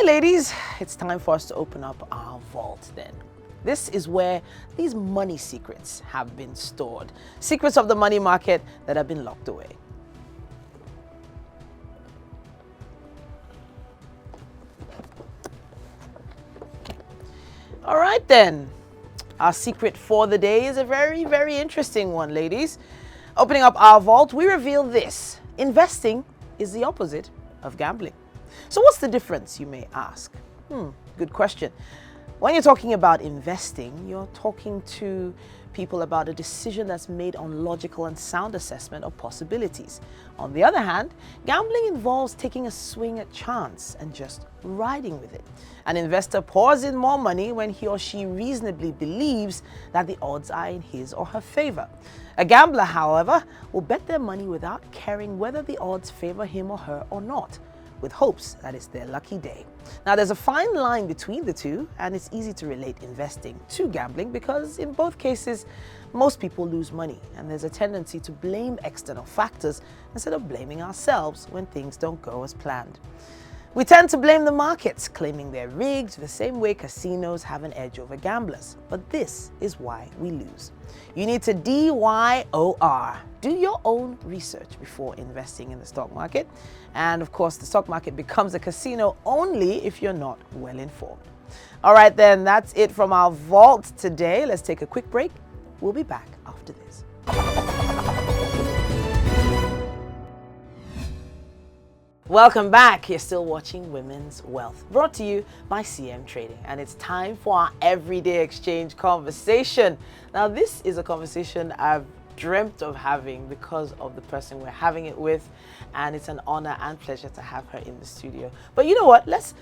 right, ladies, it's time for us to open up our vault then. This is where these money secrets have been stored. Secrets of the money market that have been locked away. All right then. Our secret for the day is a very, very interesting one, ladies. Opening up our vault, we reveal this. Investing is the opposite of gambling. So what's the difference, you may ask? Good question. When you're talking about investing, you're talking to people about a decision that's made on logical and sound assessment of possibilities. On the other hand, gambling involves taking a swing at chance and just riding with it. An investor pours in more money when he or she reasonably believes that the odds are in his or her favor. A gambler, however, will bet their money without caring whether the odds favor him or her or not, with hopes that it's their lucky day. Now, there's a fine line between the two, and it's easy to relate investing to gambling because in both cases, most people lose money, and there's a tendency to blame external factors instead of blaming ourselves when things don't go as planned. We tend to blame the markets, claiming they're rigged the same way casinos have an edge over gamblers. But this is why we lose. You need to DYOR. Do your own research before investing in the stock market. And of course, the stock market becomes a casino only if you're not well informed. All right, then, that's it from our vault today. Let's take a quick break. We'll be back after this. Welcome back. You're still watching Women's Wealth, brought to you by CM Trading. And it's time for our everyday exchange conversation. Now, this is a conversation I've dreamt of having because of the person we're having it with. And it's an honor and pleasure to have her in the studio. But you know what? Let's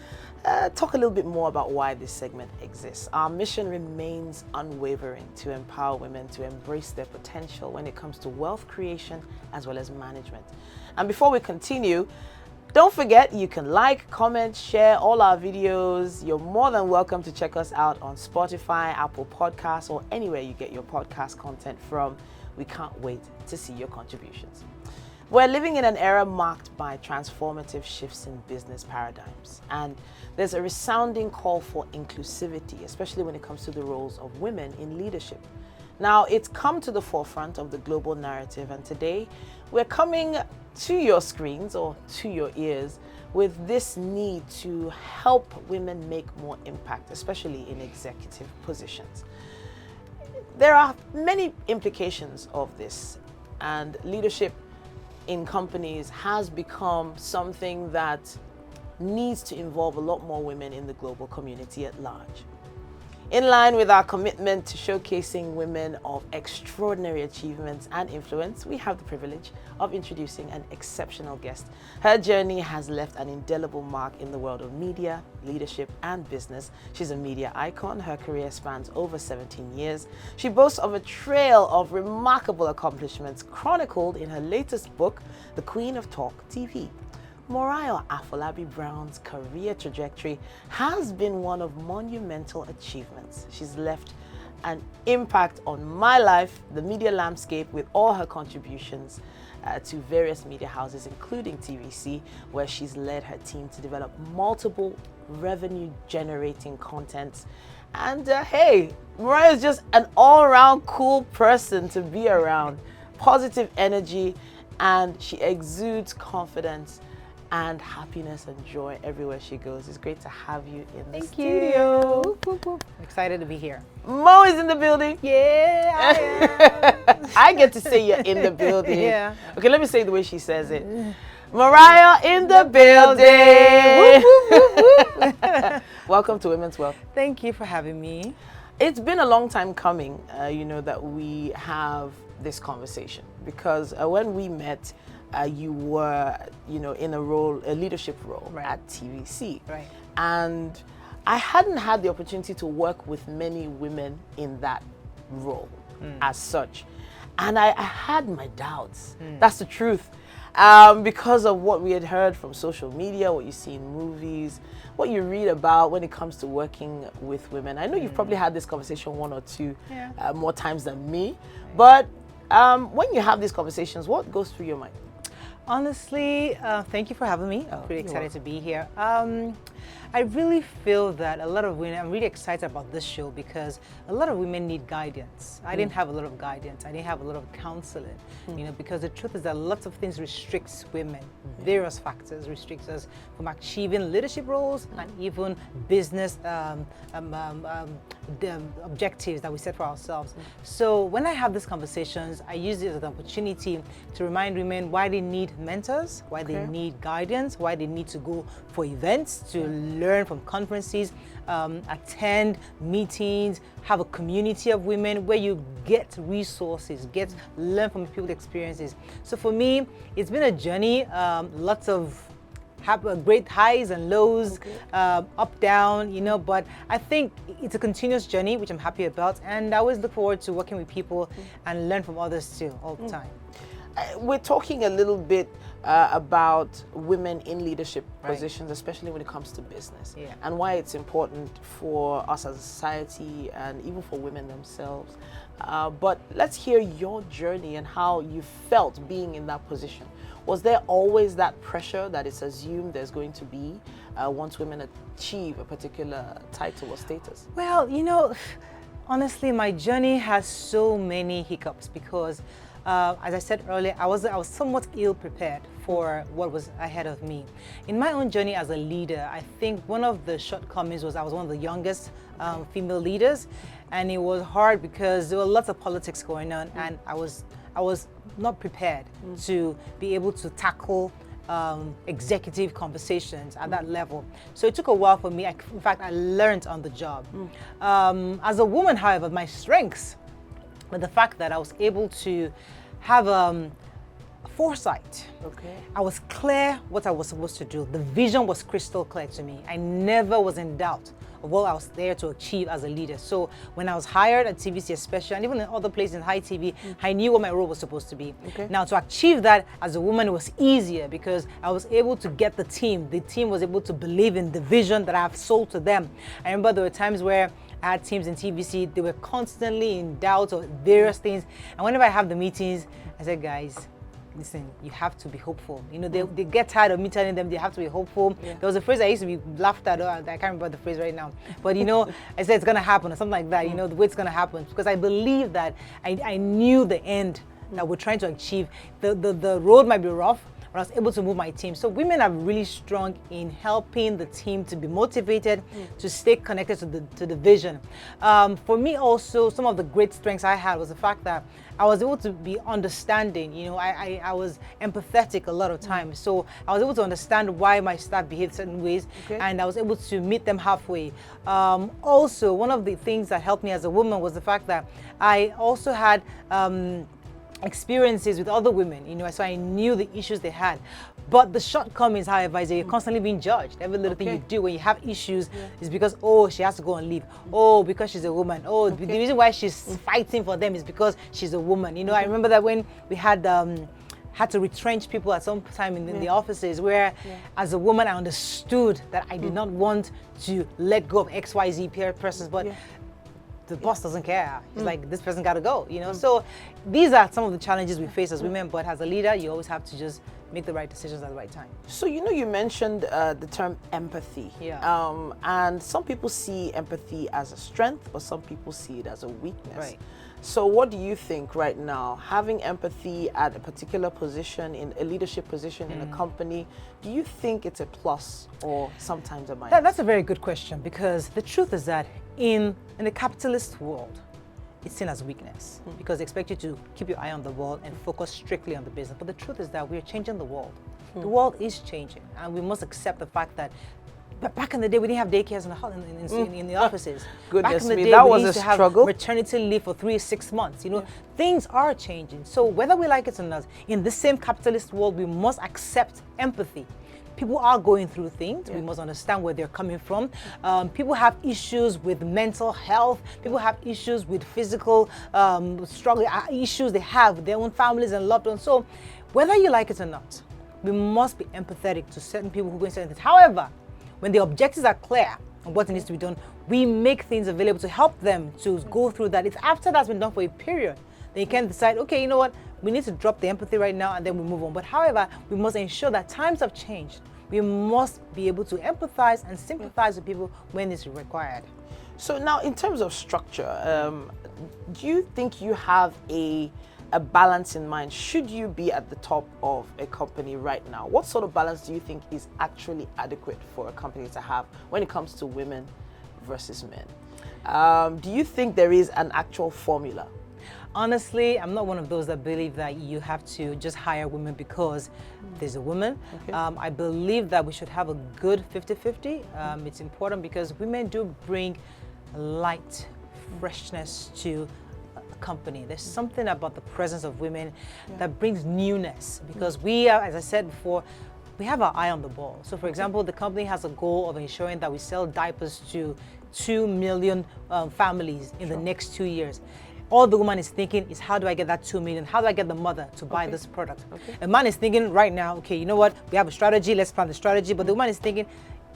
talk a little bit more about why this segment exists. Our mission remains unwavering to empower women to embrace their potential when it comes to wealth creation as well as management. And before we continue, don't forget, you can like, comment, share all our videos. You're more than welcome to check us out on Spotify, Apple Podcasts, or anywhere you get your podcast content from. We can't wait to see your contributions. We're living in an era marked by transformative shifts in business paradigms, and there's a resounding call for inclusivity, especially when it comes to the roles of women in leadership. Now, it's come to the forefront of the global narrative, and today we're coming to your screens or to your ears with this need to help women make more impact, especially in executive positions. There are many implications of this, and leadership in companies has become something that needs to involve a lot more women in the global community at large. In line with our commitment to showcasing women of extraordinary achievements and influence, we have the privilege of introducing an exceptional guest. Her journey has left an indelible mark in the world of media, leadership, and business. She's a media icon. Her career spans over 17 years. She boasts of a trail of remarkable accomplishments chronicled in her latest book, The Queen of Talk TV. Morayo Afolabi-Brown's career trajectory has been one of monumental achievements. She's left an impact on my life, the media landscape, with all her contributions to various media houses, including TVC, where she's led her team to develop multiple revenue-generating contents. And hey, Morayo is just an all-around cool person to be around. Positive energy, and she exudes confidence and happiness and joy everywhere she goes. It's great to have you in the studio. Whoop, whoop, whoop. I'm excited to be here. Mo is in the building. Yeah, I am. I get to say you're in the building. Yeah. Okay, let me say it the way she says it. Morayo in the building. Whoop, whoop, whoop, whoop. Welcome to Women's Wealth. Thank you for having me. It's been a long time coming, that we have this conversation, because when we met, you were, in a leadership role at TVC. Right. And I hadn't had the opportunity to work with many women in that role as such. And I had my doubts. That's the truth. Because of what we had heard from social media, what you see in movies, what you read about when it comes to working with women. I know you've probably had this conversation one or two more times than me. But when you have these conversations, what goes through your mind? Honestly, thank you for having me. I'm pretty you're excited to be here. I really feel that a lot of women, I'm really excited about this show because a lot of women need guidance. I didn't have a lot of guidance. I didn't have a lot of counseling, because the truth is that lots of things restricts women. Various factors restricts us from achieving leadership roles and even business the objectives that we set for ourselves. So when I have these conversations, I use it as an opportunity to remind women why they need mentors, why they need guidance, why they need to go for events, to learn from conferences, attend meetings, have a community of women where you get resources, learn from people's experiences. So for me, it's been a journey, lots of great highs and lows, up, down, but I think it's a continuous journey, which I'm happy about. And I always look forward to working with people and learn from others too, all the time. We're talking a little bit about women in leadership positions, especially when it comes to business, and why it's important for us as a society and even for women themselves. But let's hear your journey and how you felt being in that position. Was there always that pressure that it's assumed there's going to be once women achieve a particular title or status? Well, honestly, my journey has so many hiccups because as I said earlier, I was somewhat ill prepared for what was ahead of me. In my own journey as a leader, I think one of the shortcomings was I was one of the youngest female leaders, and it was hard because there were lots of politics going on, and I was not prepared to be able to tackle executive conversations at that level. So it took a while for me. In fact, I learned on the job. As a woman, however, my strengths, but the fact that I was able to have foresight. I was clear what I was supposed to do. The vision was crystal clear to me. I never was in doubt of what I was there to achieve as a leader. So when I was hired at TVC especially, and even in other places in high TV, I knew what my role was supposed to be. Now to achieve that as a woman, it was easier because I was able to get the team. The team was able to believe in the vision that I've sold to them. I remember there were times where I had teams in TVC, they were constantly in doubt of various things. And whenever I have the meetings, I said, guys, listen, you have to be hopeful. They get tired of me telling them they have to be hopeful. There was a phrase I used to be laughed at, I can't remember the phrase right now. But I said it's gonna happen or something like that, the way it's gonna happen. Because I believe that I knew the end that we're trying to achieve. The road might be rough, but I was able to move my team. So women are really strong in helping the team to be motivated, to stay connected to the vision. For me also, some of the great strengths I had was the fact that I was able to be understanding. I was empathetic a lot of times. So I was able to understand why my staff behaved certain ways, and I was able to meet them halfway. Also, one of the things that helped me as a woman was the fact that I also had experiences with other women, so I knew the issues they had. But the shortcomings, however, is that you're constantly being judged. Every little thing you do when you have issues is because, she has to go and leave. Because she's a woman. The reason why she's fighting for them is because she's a woman. I remember that when we had to retrench people at some time in the offices where as a woman I understood that I did not want to let go of XYZ persons, but the boss doesn't care. He's like, this person got to go, So these are some of the challenges we face as women, but as a leader, you always have to just make the right decisions at the right time. So, you mentioned the term empathy. And some people see empathy as a strength, but some people see it as a weakness. So what do you think right now, having empathy at a particular position, in a leadership position in a company, do you think it's a plus or sometimes a minus? That's a very good question, because the truth is that in a capitalist world, it's seen as weakness because they expect you to keep your eye on the ball and focus strictly on the business. But the truth is that we're changing the world. The world is changing, and we must accept the fact that back in the day, we didn't have daycares in the offices. Goodness back in the me, day, that we was used a to have struggle. Maternity leave for 3-6 months. Things are changing. So whether we like it or not, in the same capitalist world, we must accept empathy. People are going through things. We must understand where they're coming from. People have issues with mental health. People have issues with physical struggle, issues they have with their own families and loved ones. So whether you like it or not, we must be empathetic to certain people who are going certain things. However, when the objectives are clear and what needs to be done, we make things available to help them to go through that. It's after that's been done for a period then you can decide, okay, you know what, we need to drop the empathy right now and then we move on. But however, we must ensure that times have changed. We must be able to empathize and sympathize with people when it's required. So now, in terms of structure, do you think you have a balance in mind? Should you be at the top of a company right now? What sort of balance do you think is actually adequate for a company to have when it comes to women versus men? Do you think there is an actual formula? Honestly, I'm not one of those that believe that you have to just hire women because there's a woman. Okay. I believe that we should have a good 50-50. It's important because women do bring light, freshness to a company. There's something about the presence of women that brings newness, because we are, as I said before, we have our eye on the ball. So for example, the company has a goal of ensuring that we sell diapers to 2 million families in the next 2 years. All the woman is thinking is, how do I get that 2 million? How do I get the mother to buy this product? A man is thinking right now, okay, you know what? We have a strategy, let's plan the strategy. But the woman is thinking,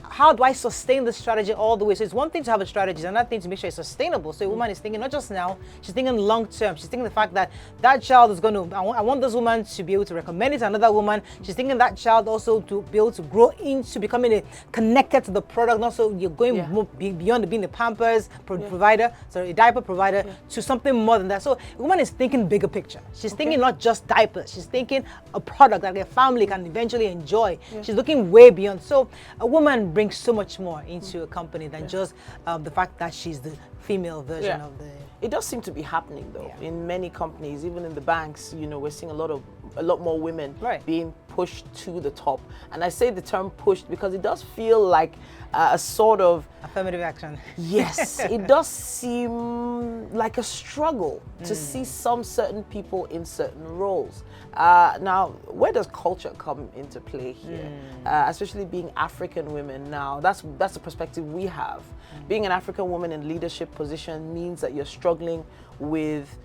how do I sustain the strategy all the way? So it's one thing to have a strategy, it's another thing to make sure it's sustainable. So a woman is thinking not just now, she's thinking long term. She's thinking the fact that that child is going to, I want this woman to be able to recommend it to another woman. She's thinking that child also to be able to grow into becoming connected to the product. And also you're going beyond being a Pampers provider, so a diaper provider, to something more than that. So a woman is thinking bigger picture. She's thinking not just diapers. She's thinking a product that their family can eventually enjoy. She's looking way beyond. So a woman brings so much more into a company than just the fact that she's the female version of the... It does seem to be happening though. In many companies, even in the banks, you know, we're seeing a lot more women being pushed to the top. And I say the term pushed because it does feel like a sort of affirmative action. Yes, it does seem like a struggle to see some certain people in certain roles. Now, where does culture come into play here? Especially being African women now, that's the perspective we have. Being an African woman in leadership position means that you're struggling with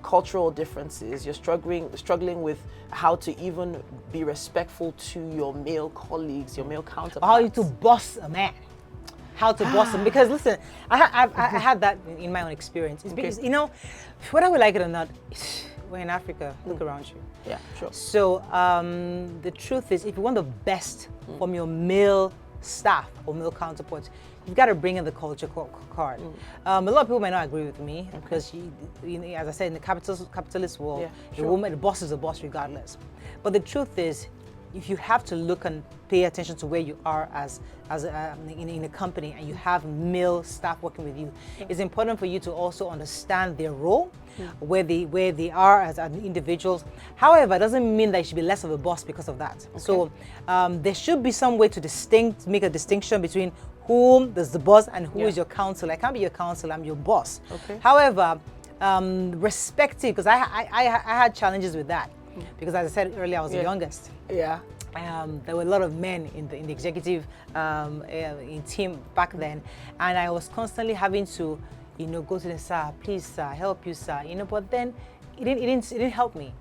cultural differences. You're struggling with how to even be respectful to your male colleagues, your male counterparts. How to boss a man. How to boss him. Because listen, I had that in my own experience. It's because, you know, whether we like it or not, we're in Africa. Look around you. Yeah, sure. So the truth is, if you want the best from your male staff or male counterparts, you've got to bring in the culture card. A lot of people may not agree with me because, you know, as I said, in the capitalist world, the boss is a boss regardless. But the truth is, if you have to look and pay attention to where you are in a company and you have male staff working with you, it's important for you to also understand their role, where they are as individuals. However, it doesn't mean that you should be less of a boss because of that. So there should be some way to make a distinction between whom is the boss and who is your counsel. I can't be your counsel, I'm your boss. However, respecting, because I had challenges with that. Because as I said earlier, I was the youngest. There were a lot of men in the executive in team back then, and I was constantly having to, you know, go to the sir, please sir, help you sir, you know. But then it didn't help me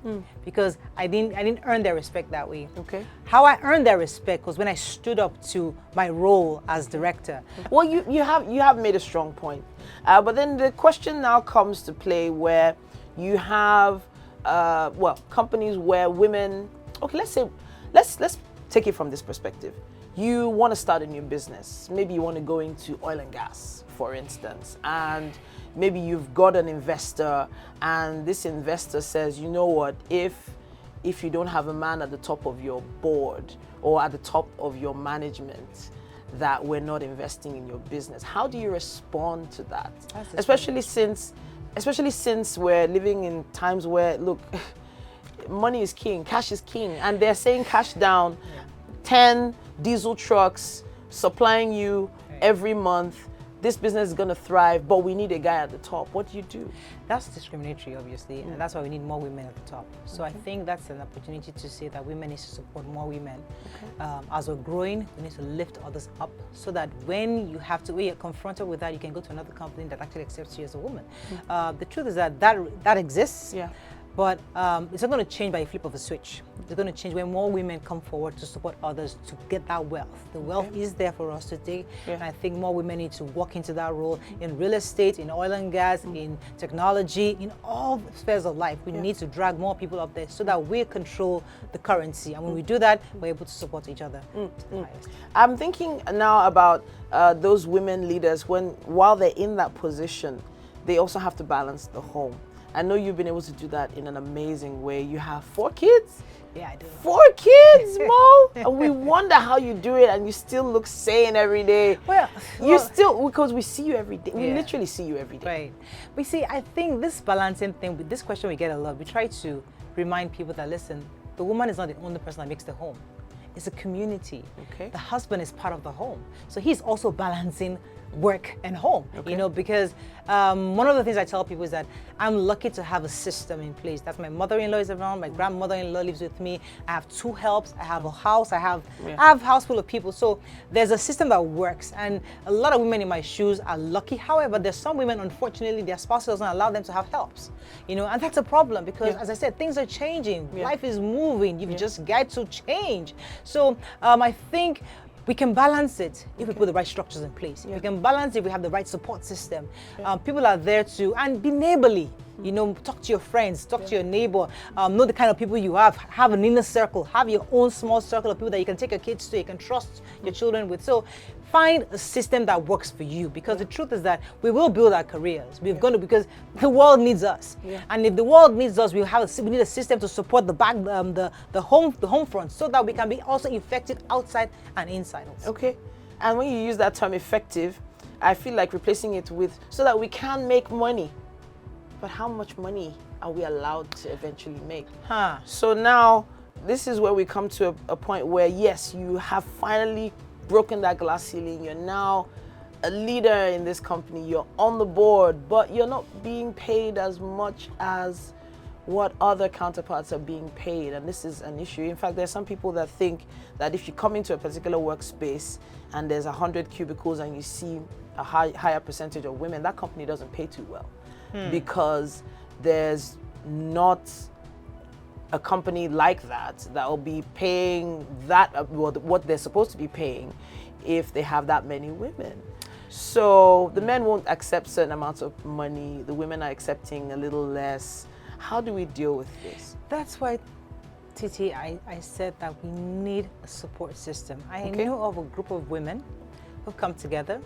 because I didn't earn their respect that way. How I earned their respect was when I stood up to my role as director. Well, you have made a strong point, but then the question now comes to play where you have companies where women. Okay, let's take it from this perspective. You want to start a new business. Maybe you want to go into oil and gas, for instance, and maybe you've got an investor, and this investor says, you know what, if you don't have a man at the top of your board or at the top of your management, that we're not investing in your business. How do you respond to that? Especially since we're living in times where, look, money is king, cash is king, and they're saying cash down, 10 diesel trucks supplying you every month. This business is going to thrive, but we need a guy at the top. What do you do? That's discriminatory, obviously, and that's why we need more women at the top. So I think that's an opportunity to say that women need to support more women. As we're growing, we need to lift others up so that when you're confronted with that, you can go to another company that actually accepts you as a woman. The truth is that exists. But it's not going to change by a flip of a switch. It's going to change when more women come forward to support others to get that wealth. The wealth is there for us to take, and I think more women need to walk into that role in real estate, in oil and gas, in technology, in all spheres of life. We need to drag more people up there so that we control the currency, and when we do that, we're able to support each other. I'm thinking now about those women leaders while they're in that position, they also have to balance the home. I know you've been able to do that in an amazing way. You have 4 kids? Yeah, I do. 4 kids, Mo? And we wonder how you do it, and you still look sane every day. Well, you still, because we see you every day. We literally see you every day. Right. But see, I think this balancing thing, with this question we get a lot, we try to remind people that, listen, the woman is not the only person that makes the home. It's a community. Okay. The husband is part of the home. So he's also balancing work and home, you know, because one of the things I tell people is that I'm lucky to have a system in place. That's my mother-in-law is around, my grandmother-in-law lives with me, I have 2 helps, I have a house, I have a house full of people. So there's a system that works, and a lot of women in my shoes are lucky. However, there's some women, unfortunately, their spouse doesn't allow them to have helps, you know, and that's a problem because, as I said, things are changing, life is moving, you've just got to change. So I think we can balance it if we put the right structures in place. We can balance it if we have the right support system. People are there to, and be neighborly. You know, talk to your friends, talk to your neighbor, know the kind of people you have an inner circle, have your own small circle of people that you can take your kids to, you can trust your children with. So find a system that works for you, because the truth is that we will build our careers. We're going to, because the world needs us. And if the world needs us, we need a system to support the back, the home front, so that we can be also effective outside and inside also. Okay. And when you use that term effective, I feel like replacing it with so that we can make money. But how much money are we allowed to eventually make? So now, this is where we come to a point where, yes, you have finally broken that glass ceiling. You're now a leader in this company. You're on the board, but you're not being paid as much as what other counterparts are being paid. And this is an issue. In fact, there's some people that think that if you come into a particular workspace and there's 100 cubicles and you see a higher percentage of women, that company doesn't pay too well. Because there's not a company like that will be paying that what they're supposed to be paying if they have that many women. So the men won't accept certain amounts of money. The women are accepting a little less. How do we deal with this? That's why, Titi, I said that we need a support system. I know of a group of women who've come together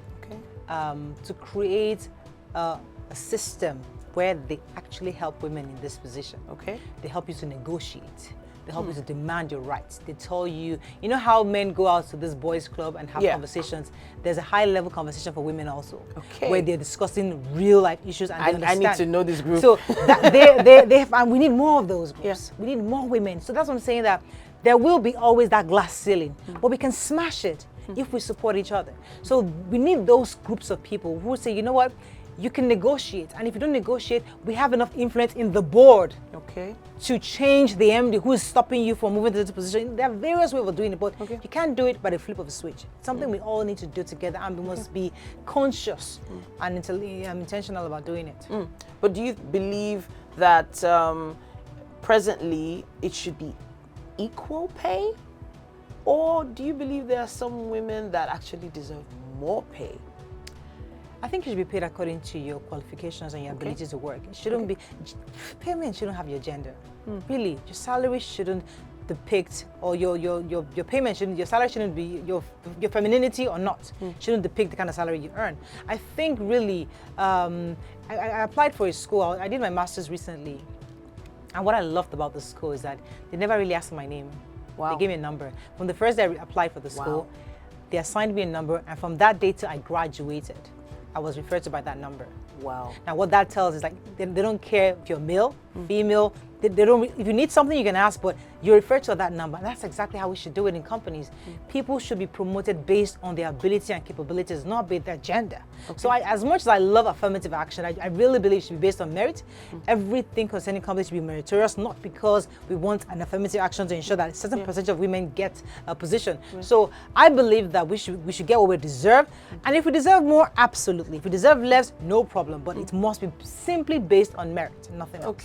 to create a system where they actually help women in this position. They help you to negotiate. They help you to demand your rights. They tell you, you know how men go out to this boys club and have conversations? There's a high level conversation for women also, where they're discussing real life issues and they understand. I need to know this group. So that and we need more of those groups. We need more women. So that's what I'm saying, that there will be always that glass ceiling, but we can smash it if we support each other. So we need those groups of people who say, you know what, you can negotiate, and if you don't negotiate, we have enough influence in the board to change the MD who is stopping you from moving to this position. There are various ways of doing it, but you can't do it by the flip of a switch. It's something we all need to do together, and we must be conscious and intentional about doing it. But do you believe that presently it should be equal pay, or do you believe there are some women that actually deserve more pay? I think you should be paid according to your qualifications and your ability to work. It shouldn't be, payment shouldn't have your gender. Really, your salary shouldn't depict, or your payment shouldn't, your salary shouldn't be, your femininity or not, shouldn't depict the kind of salary you earn. I think really, I applied for a school, I did my master's recently, and what I loved about the school is that they never really asked my name. They gave me a number. From the first day I applied for the school, they assigned me a number, and from that day till I graduated, I was referred to by that number. Now what that tells is, like, they don't care if you're male, female, they don't, if you need something you can ask, but you're referred to that number. And that's exactly how we should do it in companies. People should be promoted based on their ability and capabilities, not based on their gender. So as much as I love affirmative action, I really believe it should be based on merit. Everything concerning companies should be meritorious, not because we want an affirmative action to ensure that a certain percentage of women get a position. So I believe that we should get what we deserve. And if we deserve more, absolutely. If we deserve less, no problem. But it must be simply based on merit, nothing else.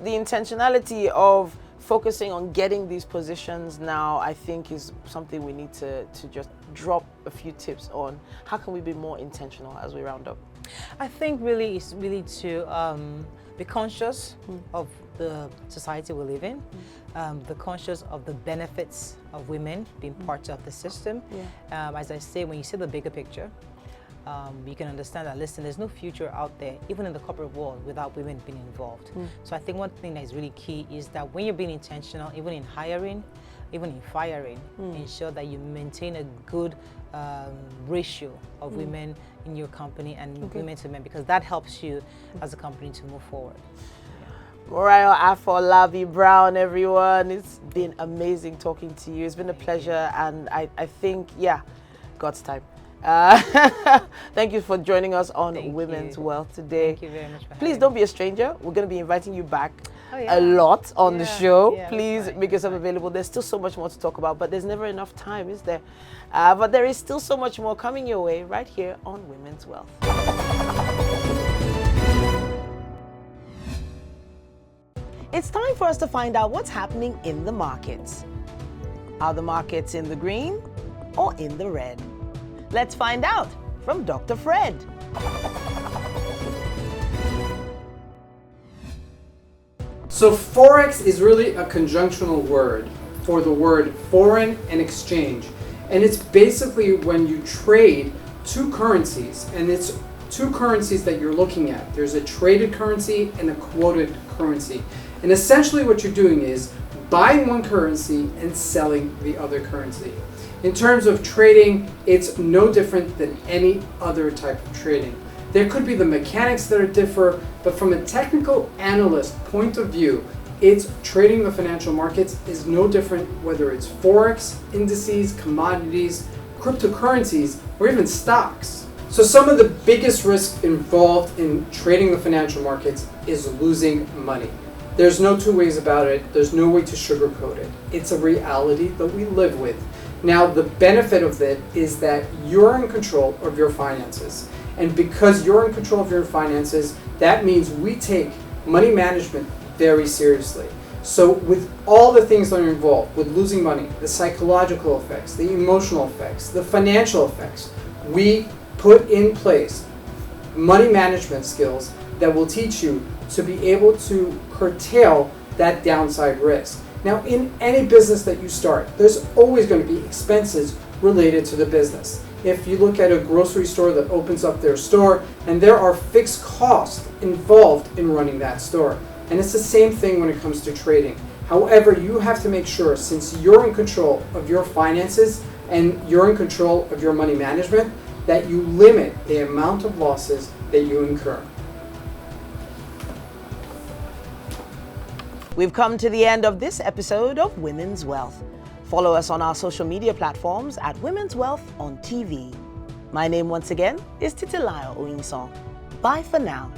the intentionality of focusing on getting these positions now, I think, is something we need to just drop a few tips on. How can we be more intentional as we round up? I think really it's really to be conscious of the society we live in, be conscious of the benefits of women being part of the system. As I say, when you see the bigger picture, you can understand that, listen, there's no future out there, even in the corporate world, without women being involved. So I think one thing that is really key is that when you're being intentional, even in hiring, even in firing, ensure that you maintain a good ratio of women in your company and women to men, because that helps you as a company to move forward. Morayo Afolabi-Brown, everyone. It's been amazing talking to you. It's been a pleasure, and I think, God's time. Thank you for joining us on Women's Wealth today. Thank you very much for Please don't be a stranger. We're going to be inviting you back yeah. a lot on the show. Yeah, Please right, make yourself available. There's still so much more to talk about, but there's never enough time, is there? But there is still so much more coming your way right here on Women's Wealth. It's time for us to find out what's happening in the markets. Are the markets in the green or in the red? Let's find out from Dr. Fred. So Forex is really a conjunctional word for the word foreign and exchange. And it's basically when you trade two currencies, and it's two currencies that you're looking at. There's a traded currency and a quoted currency. And essentially what you're doing is buying one currency and selling the other currency. In terms of trading, it's no different than any other type of trading. There could be the mechanics that are different, but from a technical analyst point of view, it's trading the financial markets is no different whether it's Forex, indices, commodities, cryptocurrencies, or even stocks. So some of the biggest risks involved in trading the financial markets is losing money. There's no two ways about it. There's no way to sugarcoat it. It's a reality that we live with. Now, the benefit of it is that you're in control of your finances. And because you're in control of your finances, that means we take money management very seriously. So with all the things that are involved with losing money, the psychological effects, the emotional effects, the financial effects, we put in place money management skills that will teach you to be able to curtail that downside risk. Now, in any business that you start, there's always going to be expenses related to the business. If you look at a grocery store that opens up their store, and there are fixed costs involved in running that store. And it's the same thing when it comes to trading. However, you have to make sure, since you're in control of your finances and you're in control of your money management, that you limit the amount of losses that you incur. We've come to the end of this episode of Women's Wealth. Follow us on our social media platforms at Women's Wealth on TV. My name once again is Titilayo Oyinsan. Bye for now.